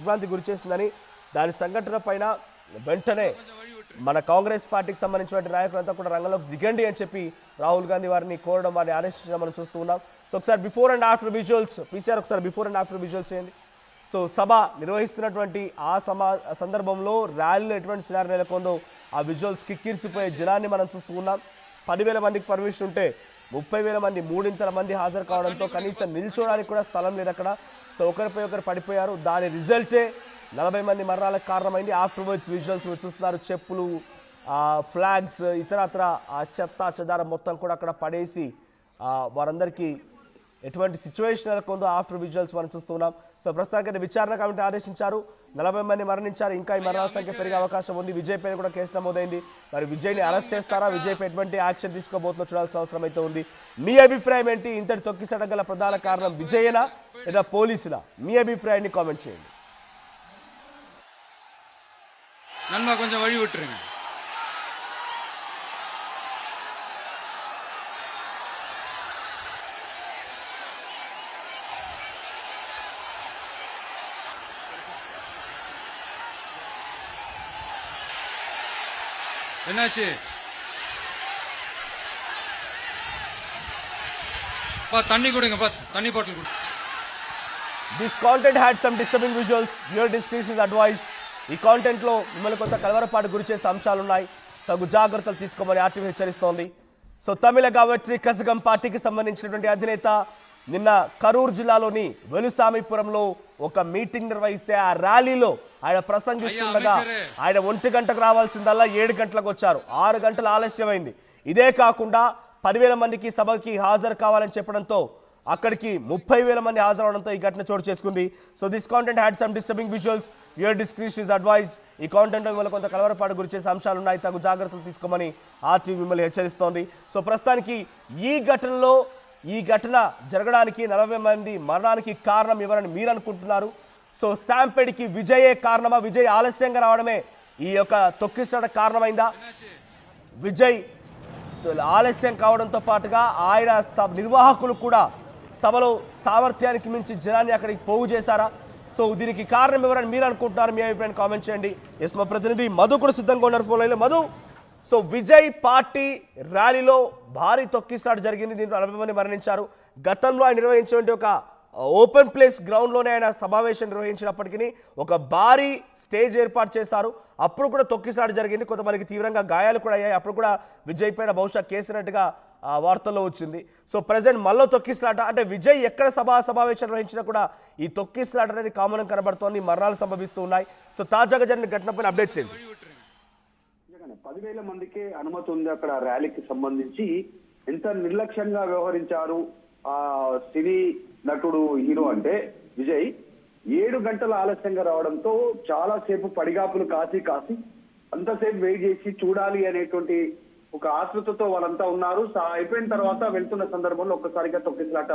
దిగ్భ్రాంతి గురిచేసిందని దాని సంఘటన పైన వెంటనే మన కాంగ్రెస్ పార్టీకి సంబంధించిన నాయకులంతా కూడా రంగంలోకి దిగండి అని చెప్పి రాహుల్ గాంధీ వారిని కోరడం, వారిని అరెస్ట్ చేయడం మనం చూస్తూ ఉన్నాం. సో ఒకసారి before and after visuals PCR, ఒకసారి బిఫోర్ అండ్ ఆఫ్టర్ విజువల్స్ చేయండి. సో సభ నిర్వహిస్తున్నటువంటి ఆ సందర్భంలో ర్యాలీలో ఎటువంటి సినారీ నెలకొందో ఆ విజువల్స్ కిక్కిరిసిపోయే జనాన్ని మనం చూస్తూ ఉన్నాం. 10,000 మందికి పర్మిషన్ ఉంటే 30,000 మంది, 3 మంది హాజరు కావడంతో కనీసం నిల్చోడానికి కూడా స్థలం లేదు అక్కడ. సో ఒకరిపై ఒకరు పడిపోయారు. దాని రిజల్టే 40 మంది మరణాలకు కారణమైంది. ఆఫ్టర్వర్డ్స్ విజువల్స్ చూస్తున్నారు. చెప్పులు, ఫ్లాగ్స్, ఇతరత్ర ఆ చెత్త చెదారం మొత్తం కూడా అక్కడ పడేసి వారందరికీ ఎటువంటి సిచ్యువేషన్ నెలకొందో ఆఫ్టర్ విజువల్స్ మనం చూస్తున్నాం. సో ప్రస్తుతానికి విచారణ కమిటీ ఆదేశించారు. 40 మంది మరణించారు. ఇంకా ఈ మరణాల సంఖ్య పెరిగే అవకాశం ఉంది. విజయ్ పైన కూడా కేసు నమోదైంది. మరి విజయ్ని అరెస్ట్ చేస్తారా, విజయ్ పై ఎటువంటి యాక్షన్ తీసుకోబోతుందో చూడాల్సిన అవసరం అయితే ఉంది. మీ అభిప్రాయం ఏంటి? ఇంతటి తొక్కిసడం గల ప్రధాన కారణం విజయేనా లేదా పోలీసులా? మీ అభిప్రాయాన్ని కామెంట్ చేయండి. நண்பா கொஞ்சம் வழி விட்டுருங்க. என்னாச்சு? தண்ணி கொடுங்க, தண்ணி பாட்டில் கொடுங்க. This content had some disturbing visuals. Your discretion is advised. ఈ కాంటెంట్లో మిమ్మల్ని కొంత కలవరపాటు గురి చేసే అంశాలు ఉన్నాయి. తగు జాగ్రత్తలు తీసుకోమని ఆర్టీవీ హెచ్చరిస్తోంది. సో తమిళ గావట్రి కజగం పార్టీకి సంబంధించినటువంటి అధినేత నిన్న కరూర్ జిల్లాలోని వెలుసామిపురంలో ఒక మీటింగ్ నిర్వహిస్తే ఆ ర్యాలీలో ఆయన ప్రసంగిస్తుండగా ఆయన 1 గంటకు రావాల్సిందల్లా 7 గంటలకు వచ్చారు. 6 గంటలు ఆలస్యమైంది. ఇదే కాకుండా 10,000 మందికి సభకి హాజరు కావాలని చెప్పడంతో అక్కడికి 30,000 మంది హాజరవడంతో ఈ ఘటన చోటు చేసుకుంది. So this content had some disturbing visuals. Your description is advised. ఈ కాంటెంట్లో మిమ్మల్ని కొంత కలవరపాటు గురి చేసే అంశాలు ఉన్నాయి. తగు జాగ్రత్తలు తీసుకోమని ఆర్టీవీ మిమ్మల్ని హెచ్చరిస్తోంది. సో ప్రస్తుతానికి ఈ ఘటన జరగడానికి 40 మంది మరణానికి కారణం ఎవరని మీరు అనుకుంటున్నారు? సో స్టాంపెడ్కి విజయే కారణమా? విజయ్ ఆలస్యంగా రావడమే ఈ యొక్క తొక్కిసట కారణమైందా? విజయ్ ఆలస్యం కావడంతో పాటుగా ఆయన నిర్వాహకులు కూడా సభలో సామర్థ్యానికి మించి జనాన్ని అక్కడికి పోగు చేశారా? సో దీనికి కారణం ఎవరని మీరు అనుకుంటున్నారు? మీ అభిప్రాయాన్ని కామెంట్ చేయండి. ఎస్, మా ప్రతినిధి మధు కూడా సిద్ధంగా ఉన్నారు ఫోన్ లైన్లో. మధు, సో విజయ్ పార్టీ ర్యాలీలో భారీ తొక్కిసలాట జరిగింది. దీంట్లో 40 మంది మరణించారు. గతంలో ఆయన నిర్వహించినటువంటి ఒక ఓపెన్ ప్లేస్ గ్రౌండ్లోనే ఆయన సమావేశం నిర్వహించినప్పటికీ ఒక భారీ స్టేజ్ ఏర్పాటు చేశారు. అప్పుడు కూడా తొక్కిసలాట జరిగింది. కొంతమందికి తీవ్రంగా గాయాలు కూడా అయ్యాయి. అప్పుడు కూడా విజయ్ పైన బహుశా కేసినట్టుగా వార్తల్లో వచ్చింది. సో ప్రజెంట్ మళ్ళీ తొక్కిసలాట అంటే విజయ్ ఎక్కడ సమావేశం నిర్వహించినా కూడా ఈ తొక్కిసలాట అనేది కామన్ కనబడుతోంది. మరణాలు సంభవిస్తూ ఉన్నాయి. సో తాజాగా జరిగిన ఘటనపైన అప్డేట్స్ ఏంటి? 10,000 మందికి అనుమతి ఉంది అక్కడ ర్యాలీకి సంబంధించి. ఎంత నిర్లక్ష్యంగా వ్యవహరించారు ఆ సినీ నటుడు, హీరో అంటే విజయ్. 7 గంటల ఆలస్యంగా రావడంతో చాలా సేపు పడిగాపులు కాసి అంతసేపు వెయిట్ చేసి చూడాలి అనేటువంటి ఒక ఆతృతతో వాళ్ళంతా ఉన్నారు. అయిపోయిన తర్వాత వెళ్తున్న సందర్భంలో ఒక్కసారిగా తొక్కిసలాట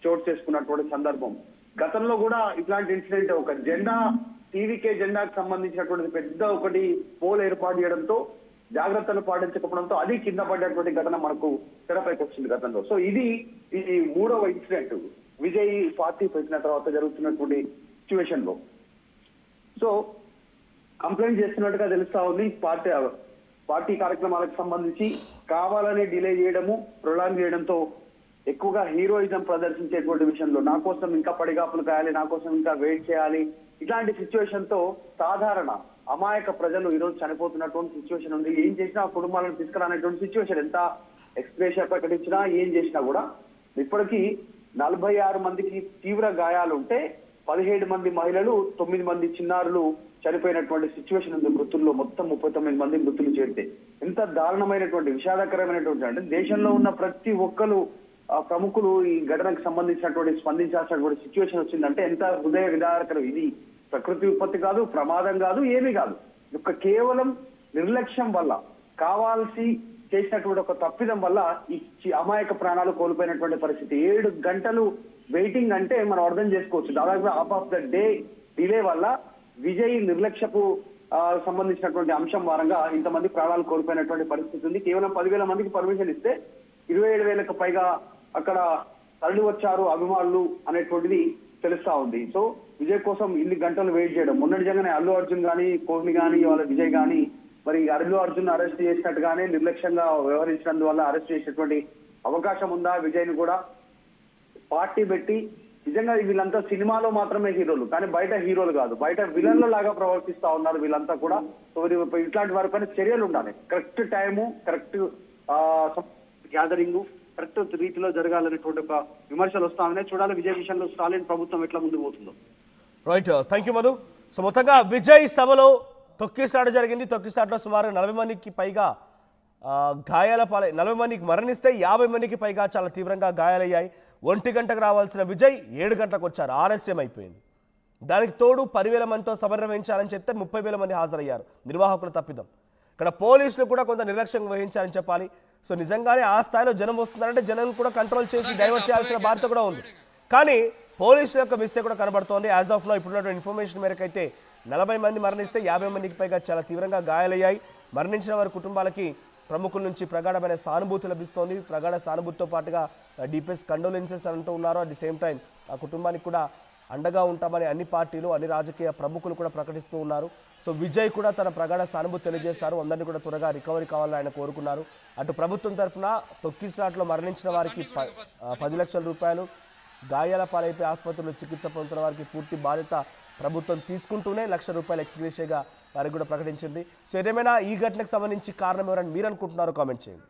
చోటు చేసుకున్నటువంటి సందర్భం. గతంలో కూడా ఇట్లాంటి ఇన్సిడెంట్ ఒక జెండా, టీవీకే జెండాకు సంబంధించినటువంటి పెద్ద ఒకటి పోల్ ఏర్పాటు చేయడంతో జాగ్రత్తలు పాటించకపోవడంతో అది కింద పడ్డటువంటి ఘటన మనకు తెరపైకి వచ్చింది గతంలో. సో ఇది 3వ ఇన్సిడెంట్ విజయ్ పార్టీ పెట్టిన తర్వాత జరుగుతున్నటువంటి సిచ్యువేషన్ లో. సో కంప్లైంట్ చేస్తున్నట్టుగా తెలుస్తా ఉంది. పార్టీ కార్యక్రమాలకు సంబంధించి కావాలని డిలే చేయడము, ప్రొలాంగ్ చేయడంతో ఎక్కువగా హీరోయిజం ప్రదర్శించేటువంటి విషయంలో నా కోసం ఇంకా పడిగాపులు కాయాలి, నా కోసం ఇంకా వెయిట్ చేయాలి, ఇట్లాంటి సిచ్యువేషన్ తో సాధారణ అమాయక ప్రజలు ఈరోజు చనిపోతున్నటువంటి సిచ్యువేషన్ ఉంది. ఏం చేసినా ఆ కుటుంబాలను తీసుకురానటువంటి సిచ్యువేషన్. ఎంత ఎక్స్ప్రెషన్ ప్రకటించినా ఏం చేసినా కూడా ఇప్పటికీ 46 మందికి తీవ్ర గాయాలు ఉంటే 17 మంది మహిళలు, 9 మంది చిన్నారులు చనిపోయినటువంటి సిచ్యువేషన్ ఉంది. మృతుల్లో మొత్తం 39 మంది మృతులు చేరితే ఎంత దారుణమైనటువంటి విషాదకరమైనటువంటి అంటే దేశంలో ఉన్న ప్రతి ఒక్కరు ప్రముఖులు ఈ ఘటనకు సంబంధించినటువంటి స్పందించాల్సినటువంటి సిచ్యువేషన్ వచ్చిందంటే ఎంత హృదయ విదారకరం. ఇది ప్రకృతి విపత్తి కాదు, ప్రమాదం కాదు, ఏమీ కాదు. ఒక కేవలం నిర్లక్ష్యం వల్ల, కావాల్సి చేసినటువంటి ఒక తప్పిదం వల్ల ఈ అమాయక ప్రాణాలు కోల్పోయినటువంటి పరిస్థితి. 7 గంటలు వెయిటింగ్ అంటే మనం అర్థం చేసుకోవచ్చు. దాదాపు half of the day delay వల్ల విజయ్ నిర్లక్ష్యపు సంబంధించినటువంటి అంశం వారంగా ఇంతమంది ప్రాణాలు కోల్పోయినటువంటి పరిస్థితి ఉంది. కేవలం 10,000 మందికి పర్మిషన్ ఇస్తే 27,000కు పైగా అక్కడ తరలి వచ్చారు అభిమానులు అనేటువంటిది తెలుస్తా ఉంది. సో విజయ్ కోసం ఇన్ని గంటలు వెయిట్ చేయడం, మొన్న నిజంగానే అల్లు అర్జున్ కానీ, కోహ్లీ కానీ, వాళ్ళ విజయ్ కానీ మరి అల్లు అర్జున్ అరెస్ట్ చేసినట్టుగానే నిర్లక్ష్యంగా వ్యవహరించినందువల్ల అరెస్ట్ చేసేటువంటి అవకాశం ఉందా? విజయ్ ని కూడా పార్టీ పెట్టి నిజంగా వీళ్ళంతా సినిమాలో మాత్రమే హీరోలు, కానీ బయట హీరోలు కాదు, బయట విలన్ల లాగా ప్రవర్తిస్తా ఉన్నారు వీళ్ళంతా కూడా. సో ఇట్లాంటి వారిపైన చర్యలు ఉండాలి. Correct time, correct gathering correct రీతిలో జరగాలనేటువంటి ఒక విమర్శలు వస్తా ఉన్నాయి. చూడాలి విజయ్ విషయంలో స్టాలిన్ ప్రభుత్వం ఎట్లా ముందుకు పోతుందో. Right, thank you Madhu. So మొత్తంగా విజయ్ సభలో తొక్కిసాట జరిగింది. తొక్కిసాటలో సుమారు 40 మందికి పైగా గాయాల పాలై, 40 మందికి మరణిస్తే 50 మందికి పైగా చాలా తీవ్రంగా గాయాలయ్యాయి. 1 గంటకు రావాల్సిన విజయ్ 7 గంటలకు వచ్చారు. ఆలస్యం అయిపోయింది. దానికి తోడు 10,000 మందితో సభ నిర్వహించాలని చెప్తే 30,000 మంది హాజరయ్యారు. నిర్వాహకుల తప్పిదం. ఇక్కడ పోలీసులు కూడా కొంత నిర్లక్ష్యం వహించారని చెప్పాలి. సో నిజంగానే ఆ స్థాయిలో జనం వస్తున్నారంటే జనం కూడా కంట్రోల్ చేసి డైవర్ట్ చేయాల్సిన బాధ్యత కూడా ఉంది. కానీ పోలీసుల యొక్క మిస్టేక్ కూడా కనబడుతోంది. యాజ్ ఆఫ్ నో ఇప్పుడున్నటువంటి ఇన్ఫర్మేషన్ మేరకు అయితే 40 మంది మరణిస్తే 50 మందికి పైగా చాలా తీవ్రంగా గాయాలయ్యాయి. మరణించిన వారి కుటుంబాలకి ప్రముఖుల నుంచి ప్రగాఢమైన సానుభూతి లభిస్తోంది. ప్రగాఢ సానుభూతితో పాటుగా డీపెస్ట్ కండోలెన్సెస్ అంటూ ఉన్నారు. అట్ ది సేమ్ టైం ఆ కుటుంబానికి కూడా అండగా ఉంటామని అన్ని పార్టీలు, అన్ని రాజకీయ ప్రముఖులు కూడా ప్రకటిస్తూ ఉన్నారు. సో విజయ్ కూడా తన ప్రగాఢ సానుభూతి తెలియజేశారు. అందరినీ కూడా త్వరగా రికవరీ కావాలని ఆయన కోరుకున్నారు. అటు ప్రభుత్వం తరఫున తొక్కిసాట్లో మరణించిన వారికి 10 లక్షల రూపాయలు, గాయాల పాలైపోయి ఆసుపత్రిలో చికిత్స పొందుతున్న వారికి పూర్తి బాధ్యత ప్రభుత్వం తీసుకుంటూనే 1 లక్ష రూపాయలు ఎక్స్గ్రేషియాగా వారికి కూడా ప్రకటించింది. సో ఏదేమైనా ఈ ఘటనకు సంబంధించి కారణం ఎవరని మీరు అనుకుంటున్నారో కామెంట్ చేయండి.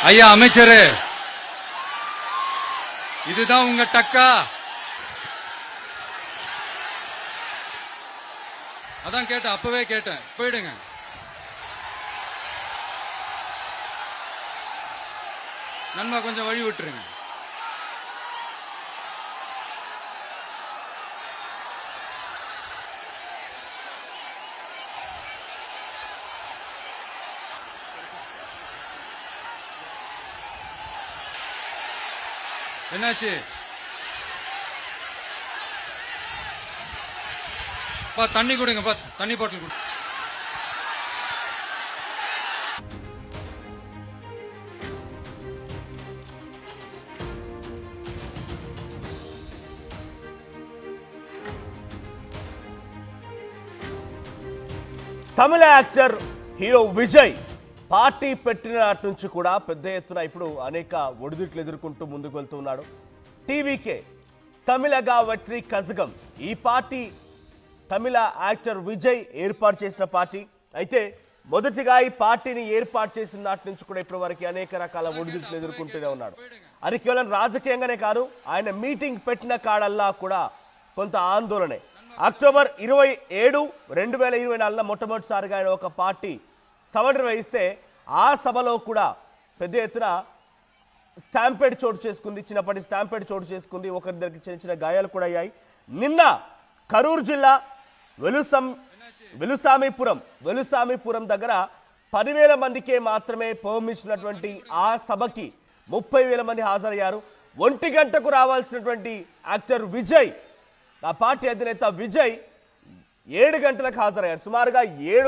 ஐயா அமைச்சரே, இதுதான் உங்க டக்கா? அதான் கேட்டேன், அப்பவே கேட்டேன். போயிடுங்க. நண்பா கொஞ்சம் வழி விட்டுருங்க. என்னாச்சு? தண்ணி கொடுங்க, தண்ணி பாட்டில் கொடு. తమిళ యాక్టర్ హీరో విజయ్ పార్టీ పెట్టిన నాటి నుంచి కూడా పెద్ద ఎత్తున ఇప్పుడు అనేక ఒడిదుట్లు ఎదుర్కొంటూ ముందుకు వెళ్తున్నాడు. టీవీకే తమిళగా వెట్రి కజగం ఈ పార్టీ తమిళ యాక్టర్ విజయ్ ఏర్పాటు చేసిన పార్టీ. అయితే మొదటిగా ఈ పార్టీని ఏర్పాటు చేసిన నాటి నుంచి కూడా ఇప్పటి వరకు అనేక రకాల ఒడిదుట్లు ఎదుర్కొంటూనే ఉన్నాడు. అది కేవలం రాజకీయంగానే కాదు, ఆయన మీటింగ్ పెట్టిన కాడల్లా కూడా కొంత ఆందోళనే. అక్టోబర్ 27, 2024 మొట్టమొదటిసారిగా ఆయన ఒక పార్టీ సభ నిర్వహిస్తే ఆ సభలో కూడా పెద్ద ఎత్తున స్టాంపేడ్ చోటు చేసుకుంది. చిన్నప్పటి స్టాంపేడ్ చోటు చేసుకుంది. ఒకరిద్దరికి చిన్న చిన్న గాయాలు కూడా అయ్యాయి. నిన్న కరూరు జిల్లా వెలుసామిపురం దగ్గర 10,000 మందికే మాత్రమే పర్మిషన్టువంటి ఆ సభకి 30,000 మంది హాజరయ్యారు. 1 గంటకు రావాల్సినటువంటి యాక్టర్ విజయ్, ఆ పార్టీ అధినేత విజయ్ 7 గంటలకు హాజరయ్యారు. సుమారుగా 7